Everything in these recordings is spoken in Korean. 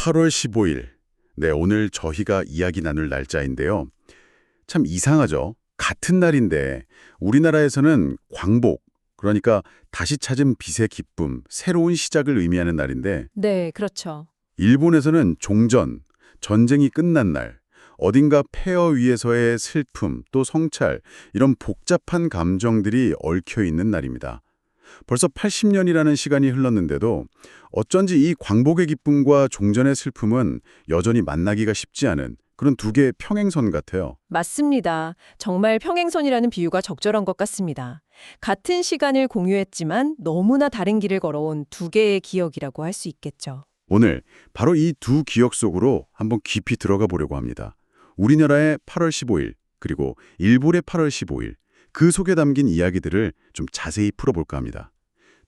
8월 15일. 네, 오늘 저희가 이야기 나눌 날짜인데요. 참 이상하죠? 같은 날인데 우리나라에서는 광복, 그러니까 다시 찾은 빛의 기쁨, 새로운 시작을 의미하는 날인데 네, 그렇죠. 일본에서는 종전, 전쟁이 끝난 날, 어딘가 폐허 위에서의 슬픔, 또 성찰, 이런 복잡한 감정들이 얽혀 있는 날입니다. 벌써 80년이라는 시간이 흘렀는데도 어쩐지 이 광복의 기쁨과 종전의 슬픔은 여전히 만나기가 쉽지 않은 그런 두 개의 평행선 같아요. 맞습니다. 정말 평행선이라는 비유가 적절한 것 같습니다. 같은 시간을 공유했지만 너무나 다른 길을 걸어온 두 개의 기억이라고 할 수 있겠죠. 오늘 바로 이 두 기억 속으로 한번 깊이 들어가 보려고 합니다. 우리나라의 8월 15일, 그리고 일본의 8월 15일, 그 속에 담긴 이야기들을 좀 자세히 풀어볼까 합니다.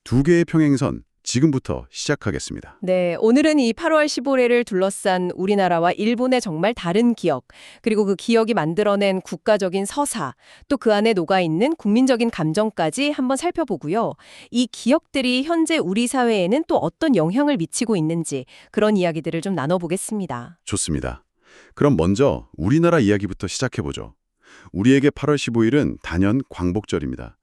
두 개의 평행선, 지금부터 시작하겠습니다. 네, 오늘은 이 8월 15일을 둘러싼 우리나라와 일본의 정말 다른 기억, 그리고 그 기억이 만들어낸 국가적인 서사, 또 그 안에 녹아있는 국민적인 감정까지 한번 살펴보고요. 이 기억들이 현재 우리 사회에는 또 어떤 영향을 미치고 있는지 그런 이야기들을 좀 나눠보겠습니다. 좋습니다. 그럼 먼저 우리나라 이야기부터 시작해보죠. 우리에게 8월 15일은 단연 광복절입니다.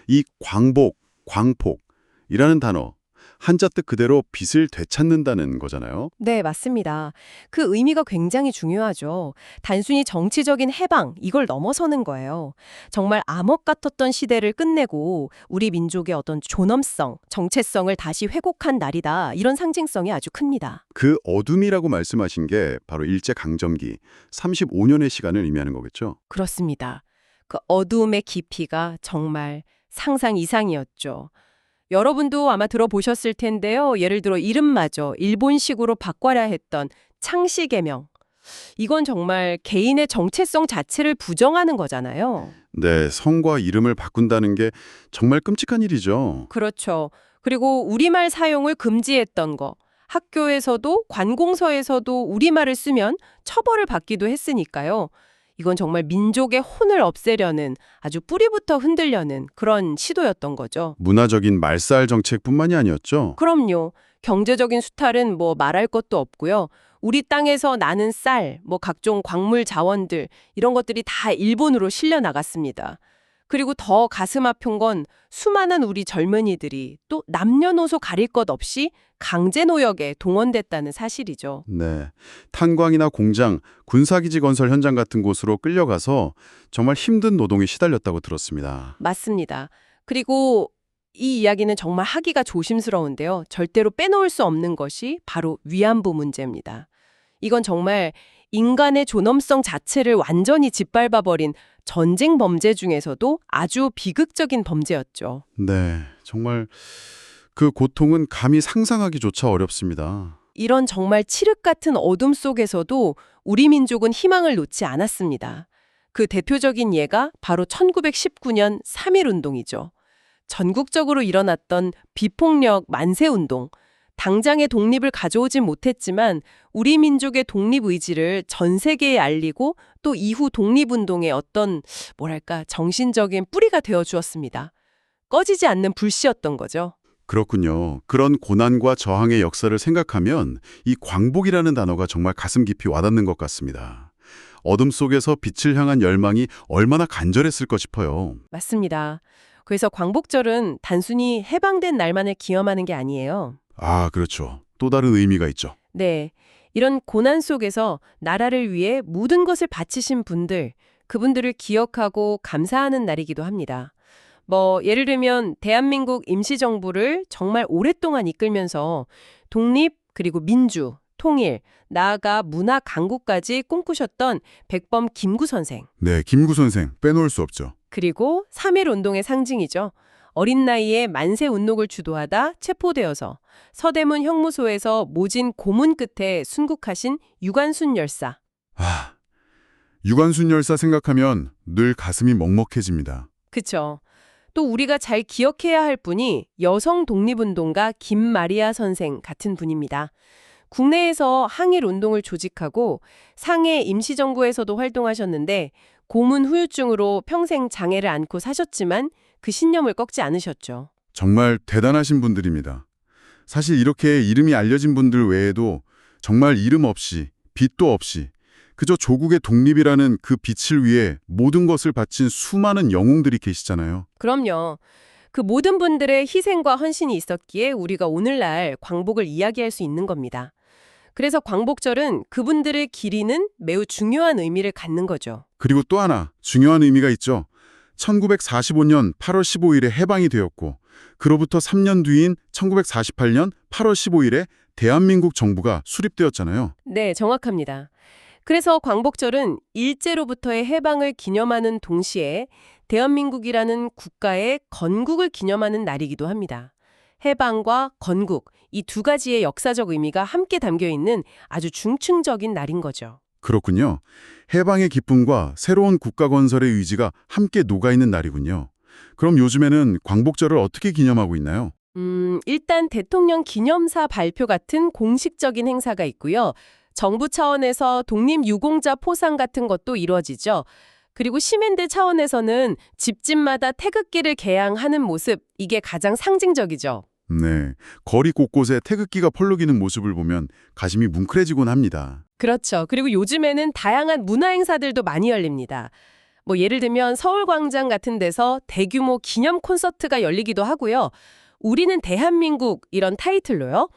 이 광복, 광폭이라는 단어, 한자 뜻 그대로 빛을 되찾는다는 거잖아요. 네, 맞습니다. 그 의미가 굉장히 중요하죠. 단순히 정치적인 해방, 이걸 넘어서는 거예요. 정말 암흑 같았던 시대를 끝내고 우리 민족의 어떤 존엄성, 정체성을 다시 회복한 날이다. 이런 상징성이 아주 큽니다. 그 어둠이라고 말씀하신 게 바로 일제강점기 35년의 시간을 의미하는 거겠죠. 그렇습니다. 그 어두움의 깊이가 정말 상상 이상이었죠. 여러분도 아마 들어보셨을 텐데요. 예를 들어 이름마저 일본식으로 바꿔야 했던 창씨개명. 이건 정말 개인의 정체성 자체를 부정하는 거잖아요. 네, 성과 이름을 바꾼다는 게 정말 끔찍한 일이죠. 그렇죠. 그리고 우리말 사용을 금지했던 거. 학교에서도 관공서에서도 우리말을 쓰면 처벌을 받기도 했으니까요. 이건 정말 민족의 혼을 없애려는 아주 뿌리부터 흔들려는 그런 시도였던 거죠. 문화적인 말살 정책뿐만이 아니었죠. 그럼요. 경제적인 수탈은 뭐 말할 것도 없고요. 우리 땅에서 나는 쌀, 뭐 각종 광물 자원들 이런 것들이 다 일본으로 실려 나갔습니다. 그리고 더 가슴 아픈 건 수많은 우리 젊은이들이 또 남녀노소 가릴 것 없이 강제 노역에 동원됐다는 사실이죠. 네, 탄광이나 공장, 군사기지 건설 현장 같은 곳으로 끌려가서 정말 힘든 노동에 시달렸다고 들었습니다. 맞습니다. 그리고 이 이야기는 정말 하기가 조심스러운데요. 절대로 빼놓을 수 없는 것이 바로 위안부 문제입니다. 이건 정말 인간의 존엄성 자체를 완전히 짓밟아버린 전쟁 범죄 중에서도 아주 비극적인 범죄였죠. 네, 정말 그 고통은 감히 상상하기조차 어렵습니다. 이런 정말 칠흑 같은 어둠 속에서도 우리 민족은 희망을 놓지 않았습니다. 그 대표적인 예가 바로 1919년 3.1운동이죠. 전국적으로 일어났던 비폭력 만세운동. 당장의 독립을 가져오진 못했지만 우리 민족의 독립의지를 전 세계에 알리고 또 이후 독립운동의 어떤 뭐랄까 정신적인 뿌리가 되어주었습니다. 꺼지지 않는 불씨였던 거죠. 그렇군요. 그런 고난과 저항의 역사를 생각하면 이 광복이라는 단어가 정말 가슴 깊이 와닿는 것 같습니다. 어둠 속에서 빛을 향한 열망이 얼마나 간절했을까 싶어요. 맞습니다. 그래서 광복절은 단순히 해방된 날만을 기념하는 게 아니에요. 아, 그렇죠. 또 다른 의미가 있죠. 네, 이런 고난 속에서 나라를 위해 모든 것을 바치신 분들, 그분들을 기억하고 감사하는 날이기도 합니다. 뭐 예를 들면 대한민국 임시정부를 정말 오랫동안 이끌면서 독립 그리고 민주, 통일, 나아가 문화 강국까지 꿈꾸셨던 백범 김구 선생. 네, 김구 선생 빼놓을 수 없죠. 그리고 3.1운동의 상징이죠. 어린 나이에 만세운동을 주도하다 체포되어서 서대문 형무소에서 모진 고문 끝에 순국하신 유관순 열사. 아, 유관순 열사 생각하면 늘 가슴이 먹먹해집니다. 그쵸. 또 우리가 잘 기억해야 할 분이 여성 독립운동가 김마리아 선생 같은 분입니다. 국내에서 항일운동을 조직하고 상해 임시정부에서도 활동하셨는데 고문 후유증으로 평생 장애를 안고 사셨지만 그 신념을 꺾지 않으셨죠. 정말 대단하신 분들입니다. 사실 이렇게 이름이 알려진 분들 외에도 정말 이름 없이, 빛도 없이 그저 조국의 독립이라는 그 빛을 위해 모든 것을 바친 수많은 영웅들이 계시잖아요. 그럼요. 그 모든 분들의 희생과 헌신이 있었기에 우리가 오늘날 광복을 이야기할 수 있는 겁니다. 그래서 광복절은 그분들을 기리는 매우 중요한 의미를 갖는 거죠. 그리고 또 하나 중요한 의미가 있죠. 1945년 8월 15일에 해방이 되었고 그로부터 3년 뒤인 1948년 8월 15일에 대한민국 정부가 수립되었잖아요. 네, 정확합니다. 그래서 광복절은 일제로부터의 해방을 기념하는 동시에 대한민국이라는 국가의 건국을 기념하는 날이기도 합니다. 해방과 건국, 이 두 가지의 역사적 의미가 함께 담겨 있는 아주 중층적인 날인 거죠. 그렇군요. 해방의 기쁨과 새로운 국가 건설의 의지가 함께 녹아있는 날이군요. 그럼 요즘에는 광복절을 어떻게 기념하고 있나요? 일단 대통령 기념사 발표 같은 공식적인 행사가 있고요. 정부 차원에서 독립유공자 포상 같은 것도 이루어지죠. 그리고 시민들 차원에서는 집집마다 태극기를 개양하는 모습, 이게 가장 상징적이죠. 네, 거리 곳곳에 태극기가 펄럭이는 모습을 보면 가슴이 뭉클해지곤 합니다. 그렇죠. 그리고 요즘에는 다양한 문화 행사들도 많이 열립니다. 뭐 예를 들면 서울광장 같은 데서 대규모 기념 콘서트가 열리기도 하고요. 우리는 대한민국 이런 타이틀로요.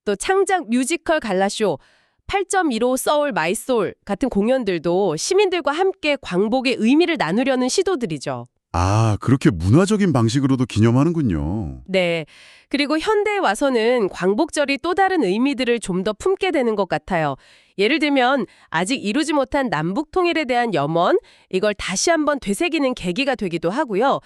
또 창작 뮤지컬 갈라쇼, 8.15 서울 마이소울 같은 공연들도 시민들과 함께 광복의 의미를 나누려는 시도들이죠. 아, 그렇게 문화적인 방식으로도 기념하는군요. 네. 그리고 현대에 와서는 광복절이 또 다른 의미들을 좀 더 품게 되는 것 같아요. 예를 들면 아직 이루지 못한 남북 통일에 대한 염원, 이걸 다시 한번 되새기는 계기가 되기도 하고요.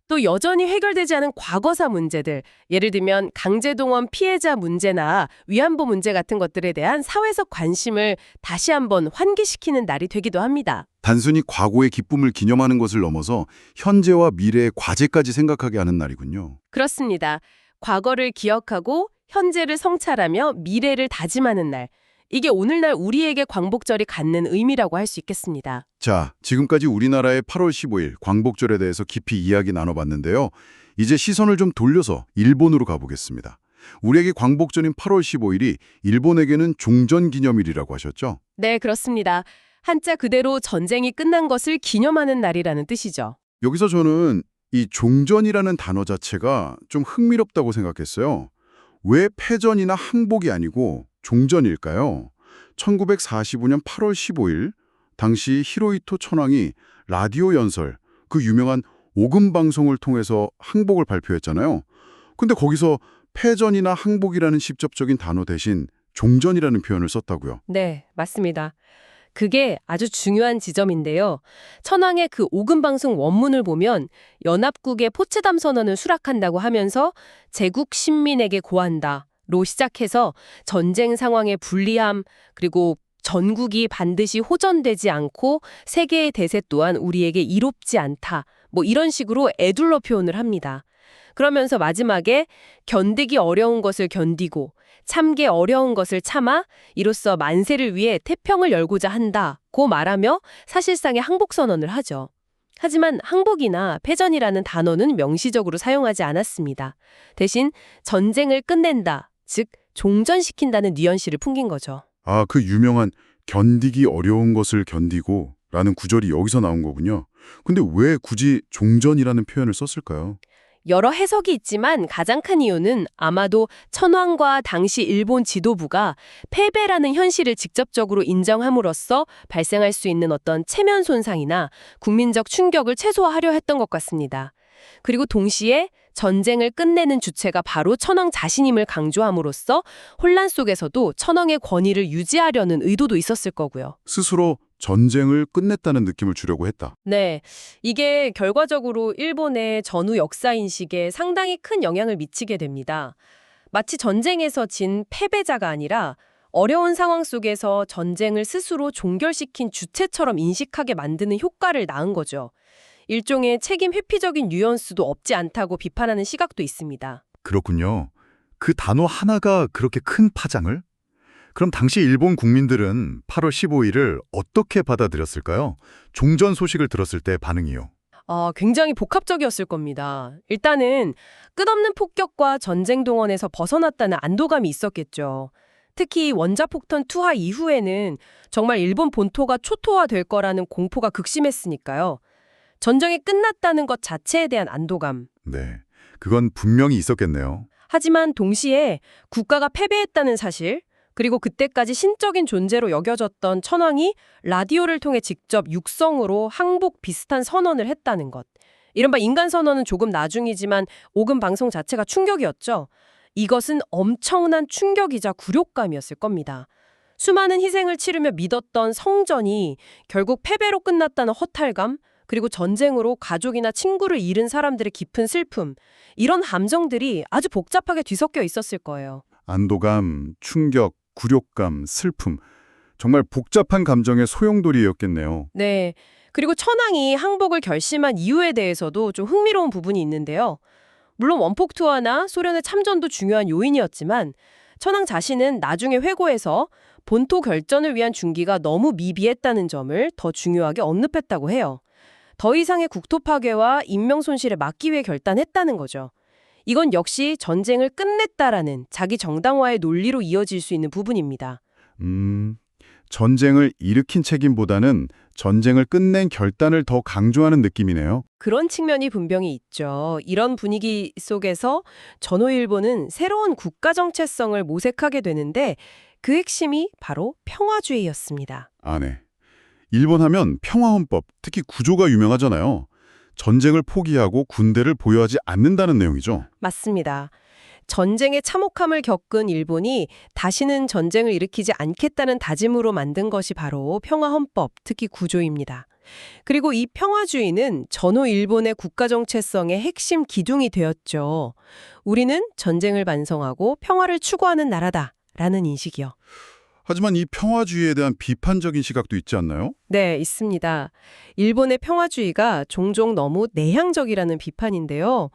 또 여전히 해결되지 않은 과거사 문제들, 예를 들면 강제동원 피해자 문제나 위안부 문제 같은 것들에 대한 사회적 관심을 다시 한번 환기시키는 날이 되기도 합니다. 단순히 과거의 기쁨을 기념하는 것을 넘어서 현재와 미래의 과제까지 생각하게 하는 날이군요. 그렇습니다. 과거를 기억하고 현재를 성찰하며 미래를 다짐하는 날. 이게 오늘날 우리에게 광복절이 갖는 의미라고 할 수 있겠습니다. 자, 지금까지 우리나라의 8월 15일 광복절에 대해서 깊이 이야기 나눠봤는데요. 이제 시선을 좀 돌려서 일본으로 가보겠습니다. 우리에게 광복절인 8월 15일이 일본에게는 종전기념일이라고 하셨죠? 네, 그렇습니다. 한자 그대로 전쟁이 끝난 것을 기념하는 날이라는 뜻이죠. 여기서 저는 이 종전이라는 단어 자체가 좀 흥미롭다고 생각했어요. 왜 패전이나 항복이 아니고 종전일까요? 1945년 8월 15일 당시 히로히토 천황이 라디오 연설, 그 유명한 오금 방송을 통해서 항복을 발표했잖아요. 근데 거기서 패전이나 항복이라는 직접적인 단어 대신 종전이라는 표현을 썼다고요. 네, 맞습니다. 그게 아주 중요한 지점인데요. 천황의 그 오금방송 원문을 보면 연합국의 포츠담 선언을 수락한다고 하면서 제국 신민에게 고한다 로 시작해서 전쟁 상황의 불리함, 그리고 전국이 반드시 호전되지 않고 세계의 대세 또한 우리에게 이롭지 않다. 뭐 이런 식으로 애둘러 표현을 합니다. 그러면서 마지막에 견디기 어려운 것을 견디고 참기 어려운 것을 참아 이로써 만세를 위해 태평을 열고자 한다고 말하며 사실상의 항복선언을 하죠. 하지만 항복이나 패전이라는 단어는 명시적으로 사용하지 않았습니다. 대신 전쟁을 끝낸다, 즉 종전시킨다는 뉘앙스를 풍긴 거죠. 아, 그 유명한 견디기 어려운 것을 견디고 라는 구절이 여기서 나온 거군요. 근데 왜 굳이 종전이라는 표현을 썼을까요? 여러 해석이 있지만 가장 큰 이유는 아마도 천황과 당시 일본 지도부가 패배라는 현실을 직접적으로 인정함으로써 발생할 수 있는 어떤 체면 손상이나 국민적 충격을 최소화하려 했던 것 같습니다. 그리고 동시에 전쟁을 끝내는 주체가 바로 천황 자신임을 강조함으로써 혼란 속에서도 천황의 권위를 유지하려는 의도도 있었을 거고요. 스스로 전쟁을 끝냈다는 느낌을 주려고 했다. 네, 이게 결과적으로 일본의 전후 역사 인식에 상당히 큰 영향을 미치게 됩니다. 마치 전쟁에서 진 패배자가 아니라 어려운 상황 속에서 전쟁을 스스로 종결시킨 주체처럼 인식하게 만드는 효과를 낳은 거죠. 일종의 책임 회피적인 뉘앙스도 없지 않다고 비판하는 시각도 있습니다. 그렇군요. 그 단어 하나가 그렇게 큰 파장을? 그럼 당시 일본 국민들은 8월 15일을 어떻게 받아들였을까요? 종전 소식을 들었을 때 반응이요. 굉장히 복합적이었을 겁니다. 일단은 끝없는 폭격과 전쟁 동원에서 벗어났다는 안도감이 있었겠죠. 특히 원자폭탄 투하 이후에는 정말 일본 본토가 초토화될 거라는 공포가 극심했으니까요. 전쟁이 끝났다는 것 자체에 대한 안도감. 네, 그건 분명히 있었겠네요. 하지만 동시에 국가가 패배했다는 사실, 그리고 그때까지 신적인 존재로 여겨졌던 천황이 라디오를 통해 직접 육성으로 항복 비슷한 선언을 했다는 것. 이른바 인간선언은 조금 나중이지만 오금 방송 자체가 충격이었죠. 이것은 엄청난 충격이자 굴욕감이었을 겁니다. 수많은 희생을 치르며 믿었던 성전이 결국 패배로 끝났다는 허탈감, 그리고 전쟁으로 가족이나 친구를 잃은 사람들의 깊은 슬픔, 이런 감정들이 아주 복잡하게 뒤섞여 있었을 거예요. 안도감, 충격, 굴욕감, 슬픔. 정말 복잡한 감정의 소용돌이였겠네요. 네. 그리고 천황이 항복을 결심한 이유에 대해서도 좀 흥미로운 부분이 있는데요. 물론 원폭 투하나 소련의 참전도 중요한 요인이었지만 천황 자신은 나중에 회고에서 본토 결전을 위한 준기가 너무 미비했다는 점을 더 중요하게 언급했다고 해요. 더 이상의 국토 파괴와 인명 손실을 막기 위해 결단했다는 거죠. 이건 역시 전쟁을 끝냈다라는 자기 정당화의 논리로 이어질 수 있는 부분입니다. 전쟁을 일으킨 책임보다는 전쟁을 끝낸 결단을 더 강조하는 느낌이네요. 그런 측면이 분명히 있죠. 이런 분위기 속에서 전후일보는 새로운 국가 정체성을 모색하게 되는데 그 핵심이 바로 평화주의였습니다. 네. 일본 하면 평화헌법, 특히 구조가 유명하잖아요. 전쟁을 포기하고 군대를 보유하지 않는다는 내용이죠. 맞습니다. 전쟁의 참혹함을 겪은 일본이 다시는 전쟁을 일으키지 않겠다는 다짐으로 만든 것이 바로 평화헌법, 특히 구조입니다. 그리고 이 평화주의는 전후 일본의 국가 정체성의 핵심 기둥이 되었죠. 우리는 전쟁을 반성하고 평화를 추구하는 나라다라는 인식이요. 하지만 이 평화주의에 대한 비판적인 시각도 있지 않나요? 네, 있습니다. 일본의 평화주의가 종종 너무 내향적이라는 비판인데요.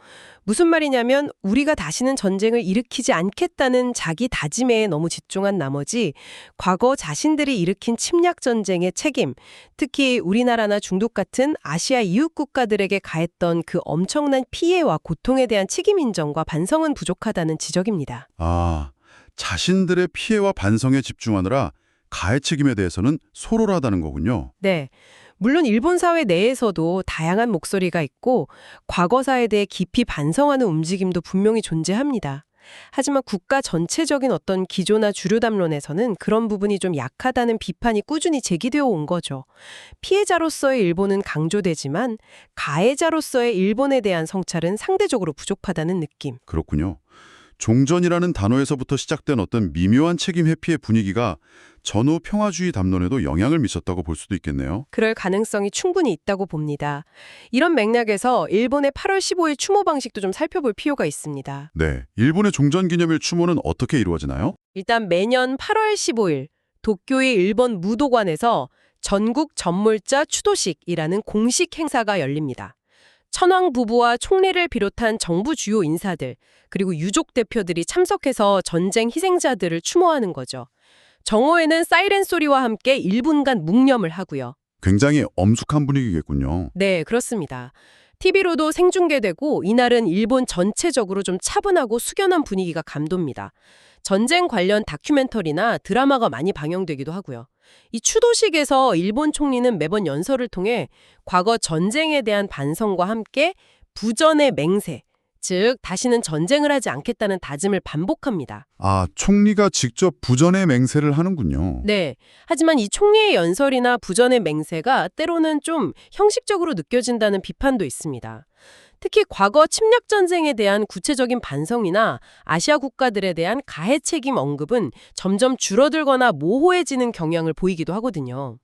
무슨 말이냐면 우리가 다시는 전쟁을 일으키지 않겠다는 자기 다짐에 너무 집중한 나머지 과거 자신들이 일으킨 침략 전쟁의 책임, 특히 우리나라나 중국 같은 아시아 이웃 국가들에게 가했던 그 엄청난 피해와 고통에 대한 책임 인정과 반성은 부족하다는 지적입니다. 자신들의 피해와 반성에 집중하느라 가해 책임에 대해서는 소홀하다는 거군요. 네. 물론 일본 사회 내에서도 다양한 목소리가 있고 과거사에 대해 깊이 반성하는 움직임도 분명히 존재합니다. 하지만 국가 전체적인 어떤 기조나 주류 담론에서는 그런 부분이 좀 약하다는 비판이 꾸준히 제기되어 온 거죠. 피해자로서의 일본은 강조되지만 가해자로서의 일본에 대한 성찰은 상대적으로 부족하다는 느낌. 그렇군요. 종전이라는 단어에서부터 시작된 어떤 미묘한 책임 회피의 분위기가 전후 평화주의 담론에도 영향을 미쳤다고 볼 수도 있겠네요. 그럴 가능성이 충분히 있다고 봅니다. 이런 맥락에서 일본의 8월 15일 추모 방식도 좀 살펴볼 필요가 있습니다. 네, 일본의 종전기념일 추모는 어떻게 이루어지나요? 일단 매년 8월 15일 도쿄의 일본 무도관에서 전국 전몰자 추도식이라는 공식 행사가 열립니다. 천황 부부와 총리를 비롯한 정부 주요 인사들, 그리고 유족 대표들이 참석해서 전쟁 희생자들을 추모하는 거죠. 정오에는 사이렌 소리와 함께 1분간 묵념을 하고요. 굉장히 엄숙한 분위기겠군요. 네, 그렇습니다. TV로도 생중계되고 이날은 일본 전체적으로 좀 차분하고 숙연한 분위기가 감돕니다. 전쟁 관련 다큐멘터리나 드라마가 많이 방영되기도 하고요. 이 추도식에서 일본 총리는 매번 연설을 통해 과거 전쟁에 대한 반성과 함께 부전의 맹세, 즉 다시는 전쟁을 하지 않겠다는 다짐을 반복합니다. 총리가 직접 부전의 맹세를 하는군요. 네. 하지만 이 총리의 연설이나 부전의 맹세가 때로는 좀 형식적으로 느껴진다는 비판도 있습니다. 특히 과거 침략 전쟁에 대한 구체적인 반성이나 아시아 국가들에 대한 가해 책임 언급은 점점 줄어들거나 모호해지는 경향을 보이기도 하거든요.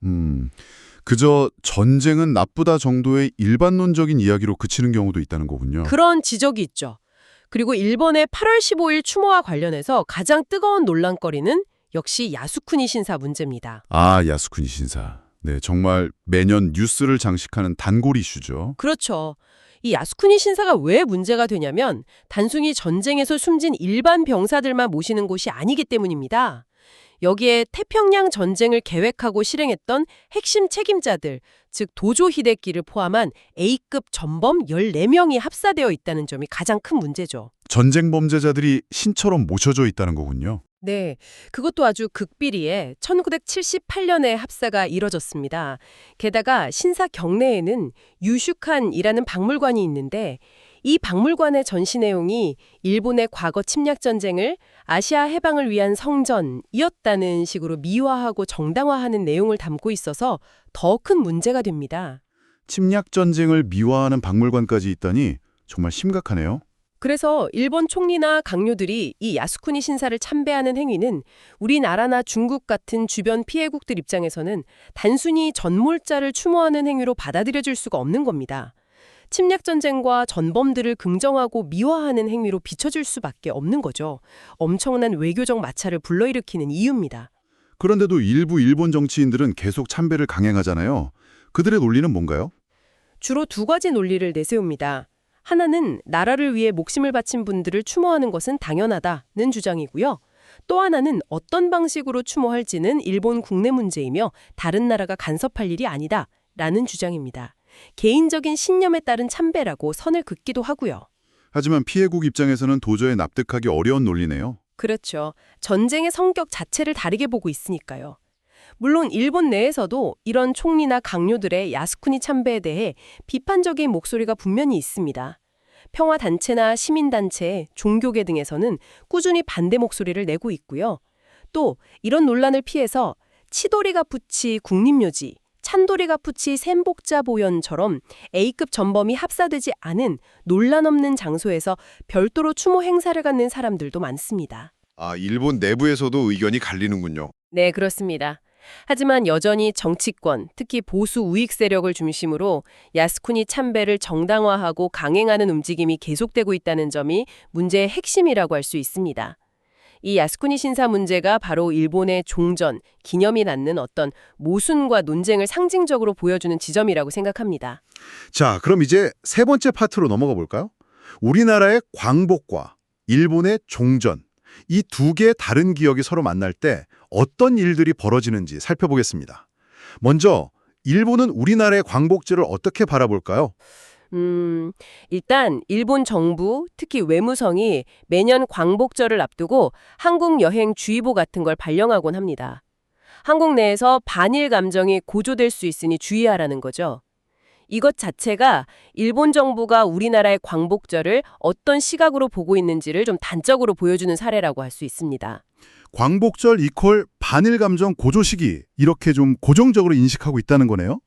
그저 전쟁은 나쁘다 정도의 일반론적인 이야기로 그치는 경우도 있다는 거군요. 그런 지적이 있죠. 그리고 일본의 8월 15일 추모와 관련해서 가장 뜨거운 논란거리는 역시 야스쿠니 신사 문제입니다. 야스쿠니 신사. 네, 정말 매년 뉴스를 장식하는 단골 이슈죠. 그렇죠. 이 야스쿠니 신사가 왜 문제가 되냐면 단순히 전쟁에서 숨진 일반 병사들만 모시는 곳이 아니기 때문입니다. 여기에 태평양 전쟁을 계획하고 실행했던 핵심 책임자들, 즉 도조 히데키를 포함한 A급 전범 14명이 합사되어 있다는 점이 가장 큰 문제죠. 전쟁 범죄자들이 신처럼 모셔져 있다는 거군요. 네, 그것도 아주 극비리에 1978년에 합사가 이뤄졌습니다. 게다가 신사 경내에는 유슈칸이라는 박물관이 있는데 이 박물관의 전시 내용이 일본의 과거 침략 전쟁을 아시아 해방을 위한 성전이었다는 식으로 미화하고 정당화하는 내용을 담고 있어서 더 큰 문제가 됩니다. 침략 전쟁을 미화하는 박물관까지 있다니 정말 심각하네요. 그래서 일본 총리나 강요들이 이 야스쿠니 신사를 참배하는 행위는 우리나라나 중국 같은 주변 피해국들 입장에서는 단순히 전몰자를 추모하는 행위로 받아들여질 수가 없는 겁니다. 침략 전쟁과 전범들을 긍정하고 미화하는 행위로 비춰질 수밖에 없는 거죠. 엄청난 외교적 마찰을 불러일으키는 이유입니다. 그런데도 일부 일본 정치인들은 계속 참배를 강행하잖아요. 그들의 논리는 뭔가요? 주로 두 가지 논리를 내세웁니다. 하나는 나라를 위해 목숨을 바친 분들을 추모하는 것은 당연하다는 주장이고요. 또 하나는 어떤 방식으로 추모할지는 일본 국내 문제이며 다른 나라가 간섭할 일이 아니다라는 주장입니다. 개인적인 신념에 따른 참배라고 선을 긋기도 하고요. 하지만 피해국 입장에서는 도저히 납득하기 어려운 논리네요. 그렇죠. 전쟁의 성격 자체를 다르게 보고 있으니까요. 물론 일본 내에서도 이런 총리나 강요들의 야스쿠니 참배에 대해 비판적인 목소리가 분명히 있습니다. 평화단체나 시민단체, 종교계 등에서는 꾸준히 반대 목소리를 내고 있고요. 또 이런 논란을 피해서 치도리가푸치 국립묘지, 찬도리가푸치 센복자 보현처럼 A급 전범이 합사되지 않은 논란 없는 장소에서 별도로 추모 행사를 갖는 사람들도 많습니다. 아, 일본 내부에서도 의견이 갈리는군요. 네, 그렇습니다. 하지만 여전히 정치권, 특히 보수 우익 세력을 중심으로 야스쿠니 참배를 정당화하고 강행하는 움직임이 계속되고 있다는 점이 문제의 핵심이라고 할 수 있습니다. 이 야스쿠니 신사 문제가 바로 일본의 종전, 기념이 낳는 어떤 모순과 논쟁을 상징적으로 보여주는 지점이라고 생각합니다. 자, 그럼 이제 세 번째 파트로 넘어가 볼까요? 우리나라의 광복과 일본의 종전, 이 두 개의 다른 기억이 서로 만날 때 어떤 일들이 벌어지는지 살펴보겠습니다. 먼저 일본은 우리나라의 광복절을 어떻게 바라볼까요? 일단 일본 정부, 특히 외무성이 매년 광복절을 앞두고 한국 여행 주의보 같은 걸 발령하곤 합니다. 한국 내에서 반일 감정이 고조될 수 있으니 주의하라는 거죠. 이것 자체가 일본 정부가 우리나라의 광복절을 어떤 시각으로 보고 있는지를 좀 단적으로 보여주는 사례라고 할 수 있습니다. 광복절 이퀄 반일 감정 고조 시기, 이렇게 좀 고정적으로 인식하고 있다는 거네요?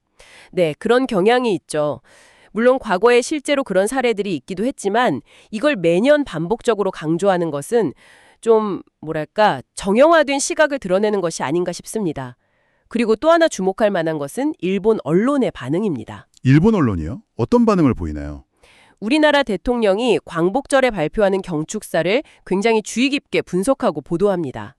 네, 그런 경향이 있죠. 물론 과거에 실제로 그런 사례들이 있기도 했지만 이걸 매년 반복적으로 강조하는 것은 좀 정형화된 시각을 드러내는 것이 아닌가 싶습니다. 그리고 또 하나 주목할 만한 것은 일본 언론의 반응입니다. 일본 언론이요? 어떤 반응을 보이나요? 우리나라 대통령이 광복절에 발표하는 경축사를 굉장히 주의 깊게 분석하고 보도합니다.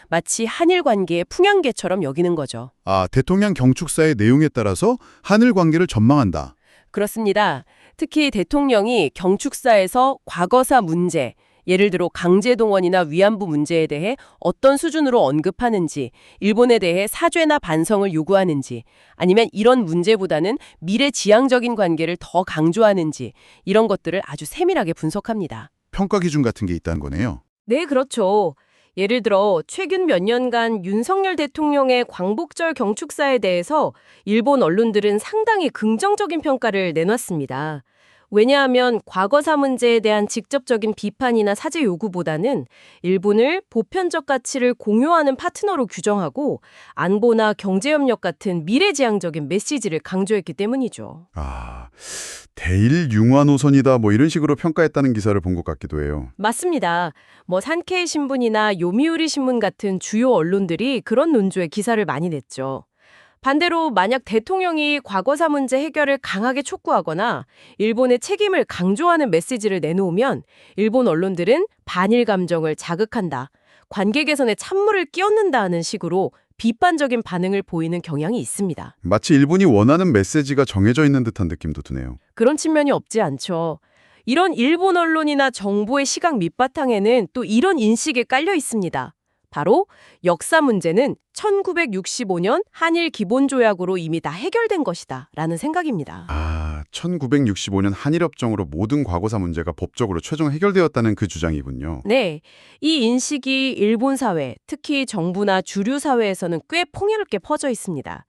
마치 한일 관계의 풍향계처럼 여기는 거죠. 아, 대통령 경축사의 내용에 따라서 한일 관계를 전망한다. 그렇습니다. 특히 대통령이 경축사에서 과거사 문제, 예를 들어 강제동원이나 위안부 문제에 대해 어떤 수준으로 언급하는지, 일본에 대해 사죄나 반성을 요구하는지, 아니면 이런 문제보다는 미래지향적인 관계를 더 강조하는지 이런 것들을 아주 세밀하게 분석합니다. 평가 기준 같은 게 있다는 거네요. 네, 그렇죠. 예를 들어 최근 몇 년간 윤석열 대통령의 광복절 경축사에 대해서 일본 언론들은 상당히 긍정적인 평가를 내놨습니다. 왜냐하면 과거사 문제에 대한 직접적인 비판이나 사죄 요구보다는 일본을 보편적 가치를 공유하는 파트너로 규정하고 안보나 경제협력 같은 미래지향적인 메시지를 강조했기 때문이죠. 아, 대일 융화 노선이다 뭐 이런 식으로 평가했다는 기사를 본 것 같기도 해요. 맞습니다. 산케이 신문이나 요미우리 신문 같은 주요 언론들이 그런 논조의 기사를 많이 냈죠. 반대로 만약 대통령이 과거사 문제 해결을 강하게 촉구하거나 일본의 책임을 강조하는 메시지를 내놓으면 일본 언론들은 반일 감정을 자극한다, 관계 개선에 찬물을 끼얹는다는 식으로 비판적인 반응을 보이는 경향이 있습니다. 마치 일본이 원하는 메시지가 정해져 있는 듯한 느낌도 드네요. 그런 측면이 없지 않죠. 이런 일본 언론이나 정부의 시각 밑바탕에는 또 이런 인식이 깔려 있습니다. 바로 역사 문제는 1965년 한일 기본조약으로 이미 다 해결된 것이다 라는 생각입니다. 아, 1965년 한일협정으로 모든 과거사 문제가 법적으로 최종 해결되었다는 그 주장이군요. 네, 이 인식이 일본 사회, 특히 정부나 주류 사회에서는 꽤 폭넓게 퍼져 있습니다.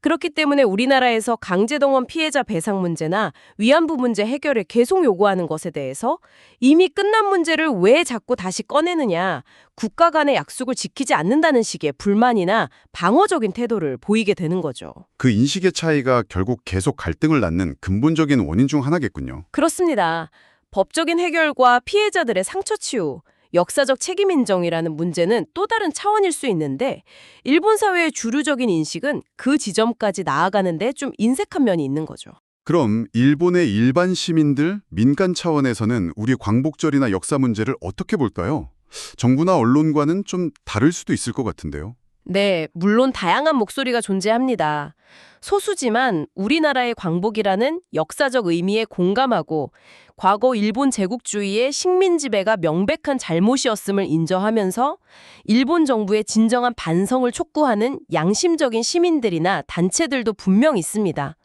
그렇기 때문에 우리나라에서 강제동원 피해자 배상 문제나 위안부 문제 해결을 계속 요구하는 것에 대해서 이미 끝난 문제를 왜 자꾸 다시 꺼내느냐, 국가 간의 약속을 지키지 않는다는 식의 불만이나 방어적인 태도를 보이게 되는 거죠. 그 인식의 차이가 결국 계속 갈등을 낳는 근본적인 원인 중 하나겠군요. 그렇습니다. 법적인 해결과 피해자들의 상처 치유, 역사적 책임 인정이라는 문제는 또 다른 차원일 수 있는데 일본 사회의 주류적인 인식은 그 지점까지 나아가는데 좀 인색한 면이 있는 거죠. 그럼 일본의 일반 시민들, 민간 차원에서는 우리 광복절이나 역사 문제를 어떻게 볼까요? 정부나 언론과는 좀 다를 수도 있을 것 같은데요. 네, 물론 다양한 목소리가 존재합니다. 소수지만 우리나라의 광복이라는 역사적 의미에 공감하고 과거 일본 제국주의의 식민 지배가 명백한 잘못이었음을 인정하면서 일본 정부의 진정한 반성을 촉구하는 양심적인 시민들이나 단체들도 분명 있습니다.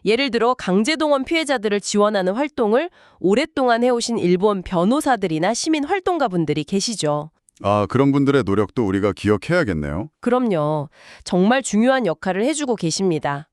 예를 들어 강제동원 피해자들을 지원하는 활동을 오랫동안 해오신 일본 변호사들이나 시민 활동가분들이 계시죠. 아, 그런 분들의 노력도 우리가 기억해야겠네요. 그럼요. 정말 중요한 역할을 해주고 계십니다.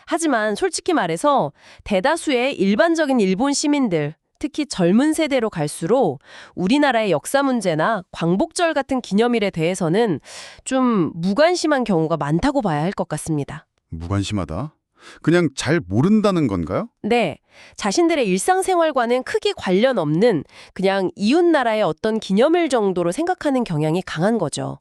하지만 솔직히 말해서 대다수의 일반적인 일본 시민들, 특히 젊은 세대로 갈수록 우리나라의 역사 문제나 광복절 같은 기념일에 대해서는 좀 무관심한 경우가 많다고 봐야 할 것 같습니다. 무관심하다? 그냥 잘 모른다는 건가요? 네, 자신들의 일상생활과는 크게 관련 없는 그냥 이웃나라의 어떤 기념일 정도로 생각하는 경향이 강한 거죠.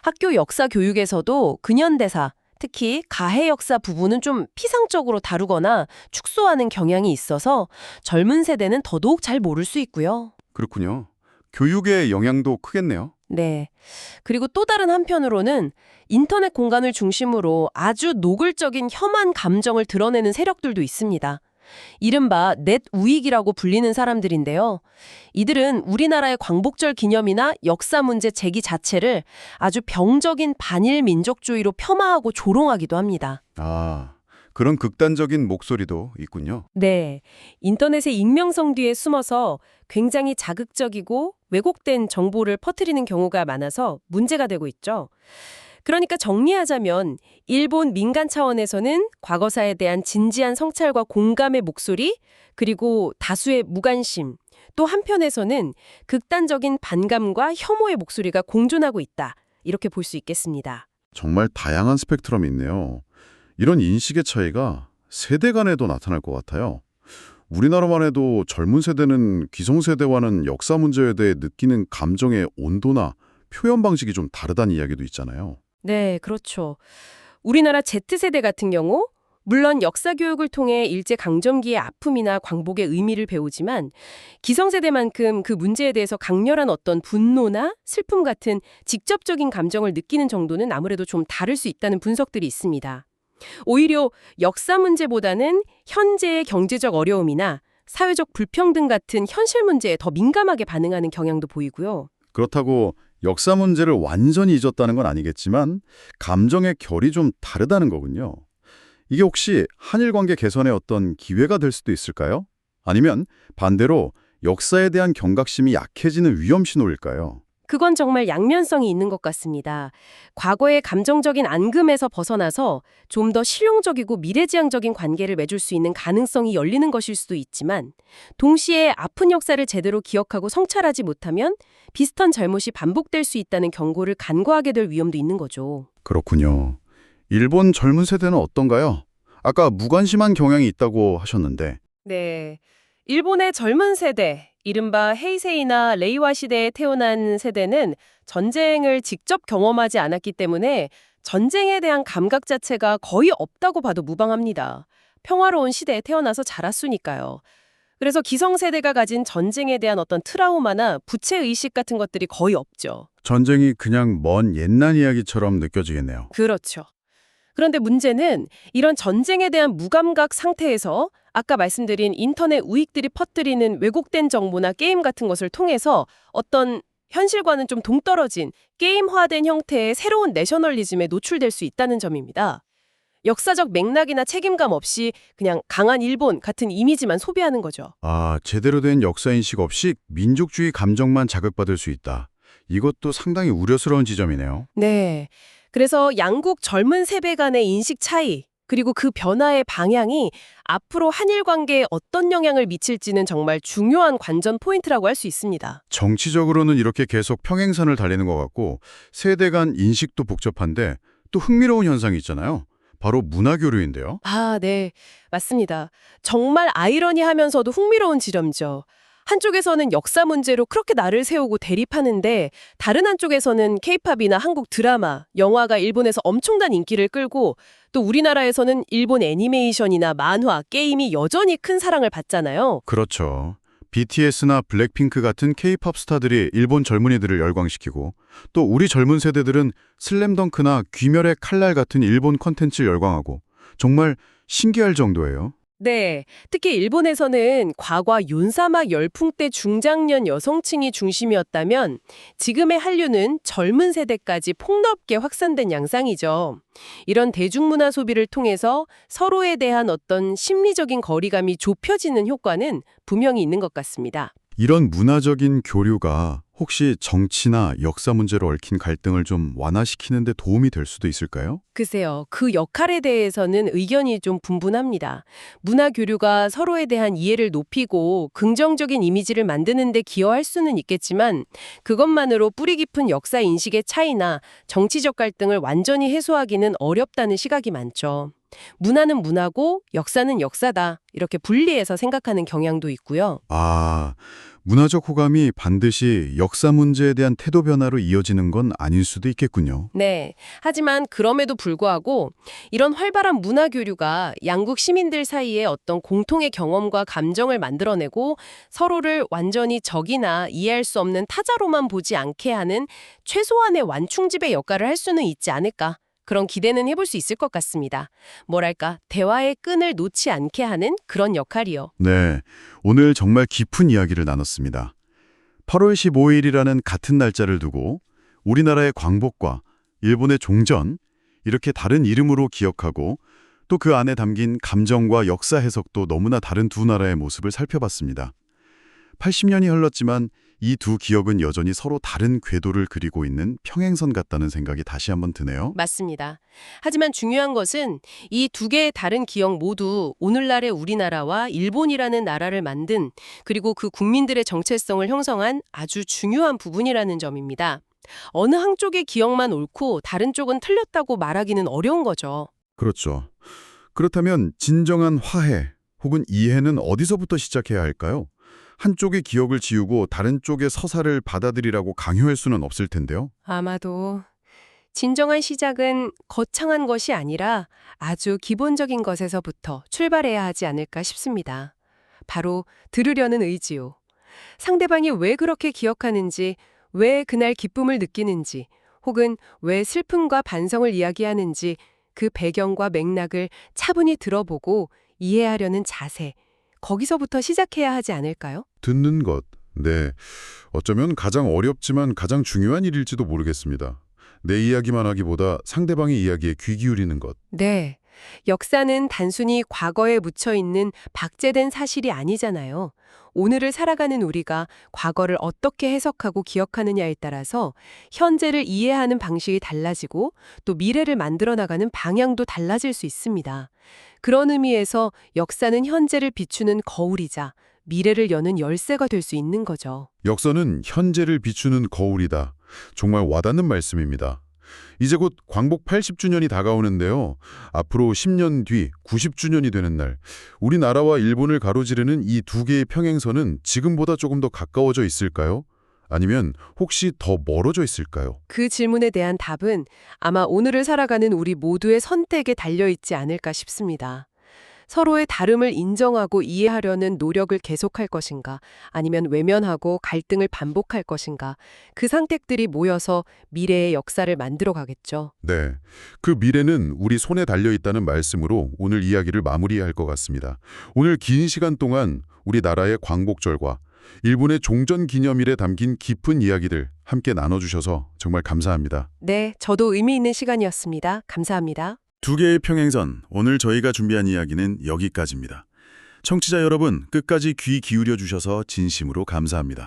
학교 역사 교육에서도 근현대사, 특히 가해 역사 부분은 좀 피상적으로 다루거나 축소하는 경향이 있어서 젊은 세대는 더더욱 잘 모를 수 있고요. 그렇군요. 교육의 영향도 크겠네요. 네. 그리고 또 다른 한편으로는 인터넷 공간을 중심으로 아주 노골적인 혐한 감정을 드러내는 세력들도 있습니다. 이른바 넷 우익이라고 불리는 사람들인데요. 이들은 우리나라의 광복절 기념이나 역사 문제 제기 자체를 아주 병적인 반일 민족주의로 폄하하고 조롱하기도 합니다. 아, 그런 극단적인 목소리도 있군요. 네. 인터넷의 익명성 뒤에 숨어서 굉장히 자극적이고 왜곡된 정보를 퍼뜨리는 경우가 많아서 문제가 되고 있죠. 그러니까 정리하자면 일본 민간 차원에서는 과거사에 대한 진지한 성찰과 공감의 목소리, 그리고 다수의 무관심, 또 한편에서는 극단적인 반감과 혐오의 목소리가 공존하고 있다. 이렇게 볼 수 있겠습니다. 정말 다양한 스펙트럼이 있네요. 이런 인식의 차이가 세대 간에도 나타날 것 같아요. 우리나라만 해도 젊은 세대는 기성세대와는 역사 문제에 대해 느끼는 감정의 온도나 표현 방식이 좀 다르다는 이야기도 있잖아요. 네, 그렇죠. 우리나라 Z세대 같은 경우 물론 역사 교육을 통해 일제강점기의 아픔이나 광복의 의미를 배우지만 기성세대만큼 그 문제에 대해서 강렬한 어떤 분노나 슬픔 같은 직접적인 감정을 느끼는 정도는 아무래도 좀 다를 수 있다는 분석들이 있습니다. 오히려 역사 문제보다는 현재의 경제적 어려움이나 사회적 불평등 같은 현실 문제에 더 민감하게 반응하는 경향도 보이고요. 그렇다고 역사 문제를 완전히 잊었다는 건 아니겠지만 감정의 결이 좀 다르다는 거군요. 이게 혹시 한일 관계 개선의 어떤 기회가 될 수도 있을까요? 아니면 반대로 역사에 대한 경각심이 약해지는 위험 신호일까요? 그건 정말 양면성이 있는 것 같습니다. 과거의 감정적인 앙금에서 벗어나서 좀 더 실용적이고 미래지향적인 관계를 맺을 수 있는 가능성이 열리는 것일 수도 있지만 동시에 아픈 역사를 제대로 기억하고 성찰하지 못하면 비슷한 잘못이 반복될 수 있다는 경고를 간과하게 될 위험도 있는 거죠. 그렇군요. 일본 젊은 세대는 어떤가요? 아까 무관심한 경향이 있다고 하셨는데. 네. 일본의 젊은 세대, 이른바 헤이세이나 레이와 시대에 태어난 세대는 전쟁을 직접 경험하지 않았기 때문에 전쟁에 대한 감각 자체가 거의 없다고 봐도 무방합니다. 평화로운 시대에 태어나서 자랐으니까요. 그래서 기성세대가 가진 전쟁에 대한 어떤 트라우마나 부채의식 같은 것들이 거의 없죠. 전쟁이 그냥 먼 옛날 이야기처럼 느껴지겠네요. 그렇죠. 그런데 문제는 이런 전쟁에 대한 무감각 상태에서 아까 말씀드린 인터넷 우익들이 퍼뜨리는 왜곡된 정보나 게임 같은 것을 통해서 어떤 현실과는 좀 동떨어진 게임화된 형태의 새로운 내셔널리즘에 노출될 수 있다는 점입니다. 역사적 맥락이나 책임감 없이 그냥 강한 일본 같은 이미지만 소비하는 거죠. 아, 제대로 된 역사인식 없이 민족주의 감정만 자극받을 수 있다. 이것도 상당히 우려스러운 지점이네요. 네. 그래서 양국 젊은 세대 간의 인식 차이, 그리고 그 변화의 방향이 앞으로 한일 관계에 어떤 영향을 미칠지는 정말 중요한 관전 포인트라고 할 수 있습니다. 정치적으로는 이렇게 계속 평행선을 달리는 것 같고 세대 간 인식도 복잡한데 또 흥미로운 현상이 있잖아요. 바로 문화교류인데요. 아, 네. 맞습니다. 정말 아이러니하면서도 흥미로운 지점이죠. 한쪽에서는 역사 문제로 그렇게 날을 세우고 대립하는데 다른 한쪽에서는 케이팝이나 한국 드라마, 영화가 일본에서 엄청난 인기를 끌고 또 우리나라에서는 일본 애니메이션이나 만화, 게임이 여전히 큰 사랑을 받잖아요. 그렇죠. BTS나 블랙핑크 같은 K-팝 스타들이 일본 젊은이들을 열광시키고 또 우리 젊은 세대들은 슬램덩크나 귀멸의 칼날 같은 일본 콘텐츠를 열광하고 정말 신기할 정도예요. 네, 특히 일본에서는 과거 윤사막 열풍 때 중장년 여성층이 중심이었다면 지금의 한류는 젊은 세대까지 폭넓게 확산된 양상이죠. 이런 대중문화 소비를 통해서 서로에 대한 어떤 심리적인 거리감이 좁혀지는 효과는 분명히 있는 것 같습니다. 이런 문화적인 교류가 혹시 정치나 역사 문제로 얽힌 갈등을 좀 완화시키는 데 도움이 될 수도 있을까요? 글쎄요, 그 역할에 대해서는 의견이 좀 분분합니다. 문화 교류가 서로에 대한 이해를 높이고 긍정적인 이미지를 만드는 데 기여할 수는 있겠지만 그것만으로 뿌리 깊은 역사 인식의 차이나 정치적 갈등을 완전히 해소하기는 어렵다는 시각이 많죠. 문화는 문화고 역사는 역사다. 이렇게 분리해서 생각하는 경향도 있고요. 아, 문화적 호감이 반드시 역사 문제에 대한 태도 변화로 이어지는 건 아닐 수도 있겠군요. 네. 하지만 그럼에도 불구하고 이런 활발한 문화 교류가 양국 시민들 사이에 어떤 공통의 경험과 감정을 만들어내고 서로를 완전히 적이나 이해할 수 없는 타자로만 보지 않게 하는 최소한의 완충집의 역할을 할 수는 있지 않을까. 그런 기대는 해볼 수 있을 것 같습니다. 뭐랄까, 대화의 끈을 놓지 않게 하는 그런 역할이요. 네, 오늘 정말 깊은 이야기를 나눴습니다. 8월 15일이라는 같은 날짜를 두고 우리나라의 광복과 일본의 종전, 이렇게 다른 이름으로 기억하고 또 그 안에 담긴 감정과 역사 해석도 너무나 다른 두 나라의 모습을 살펴봤습니다. 80년이 흘렀지만 이 두 기억은 여전히 서로 다른 궤도를 그리고 있는 평행선 같다는 생각이 다시 한번 드네요. 맞습니다. 하지만 중요한 것은 이 두 개의 다른 기억 모두 오늘날의 우리나라와 일본이라는 나라를 만든 그리고 그 국민들의 정체성을 형성한 아주 중요한 부분이라는 점입니다. 어느 한쪽의 기억만 옳고 다른 쪽은 틀렸다고 말하기는 어려운 거죠. 그렇죠. 그렇다면 진정한 화해 혹은 이해는 어디서부터 시작해야 할까요? 한쪽의 기억을 지우고 다른 쪽의 서사를 받아들이라고 강요할 수는 없을 텐데요. 아마도 진정한 시작은 거창한 것이 아니라 아주 기본적인 것에서부터 출발해야 하지 않을까 싶습니다. 바로 들으려는 의지요. 상대방이 왜 그렇게 기억하는지, 왜 그날 기쁨을 느끼는지, 혹은 왜 슬픔과 반성을 이야기하는지 그 배경과 맥락을 차분히 들어보고 이해하려는 자세, 거기서부터 시작해야 하지 않을까요? 듣는 것. 네. 어쩌면 가장 어렵지만 가장 중요한 일일지도 모르겠습니다. 내 이야기만 하기보다 상대방의 이야기에 귀 기울이는 것. 네. 역사는 단순히 과거에 묻혀 있는 박제된 사실이 아니잖아요. 오늘을 살아가는 우리가 과거를 어떻게 해석하고 기억하느냐에 따라서 현재를 이해하는 방식이 달라지고 또 미래를 만들어 나가는 방향도 달라질 수 있습니다. 그런 의미에서 역사는 현재를 비추는 거울이자 미래를 여는 열쇠가 될 수 있는 거죠. 역사는 현재를 비추는 거울이다. 정말 와닿는 말씀입니다. 이제 곧 광복 80주년이 다가오는데요. 앞으로 10년 뒤 90주년이 되는 날, 우리나라와 일본을 가로지르는 이 두 개의 평행선은 지금보다 조금 더 가까워져 있을까요? 아니면 혹시 더 멀어져 있을까요? 그 질문에 대한 답은 아마 오늘을 살아가는 우리 모두의 선택에 달려있지 않을까 싶습니다. 서로의 다름을 인정하고 이해하려는 노력을 계속할 것인가, 아니면 외면하고 갈등을 반복할 것인가, 그 선택들이 모여서 미래의 역사를 만들어 가겠죠. 네, 그 미래는 우리 손에 달려있다는 말씀으로 오늘 이야기를 마무리할 것 같습니다. 오늘 긴 시간 동안 우리나라의 광복절과 일본의 종전 기념일에 담긴 깊은 이야기들 함께 나눠주셔서 정말 감사합니다. 네, 저도 의미 있는 시간이었습니다. 감사합니다. 두 개의 평행선, 오늘 저희가 준비한 이야기는 여기까지입니다. 청취자 여러분, 끝까지 귀 기울여 주셔서 진심으로 감사합니다.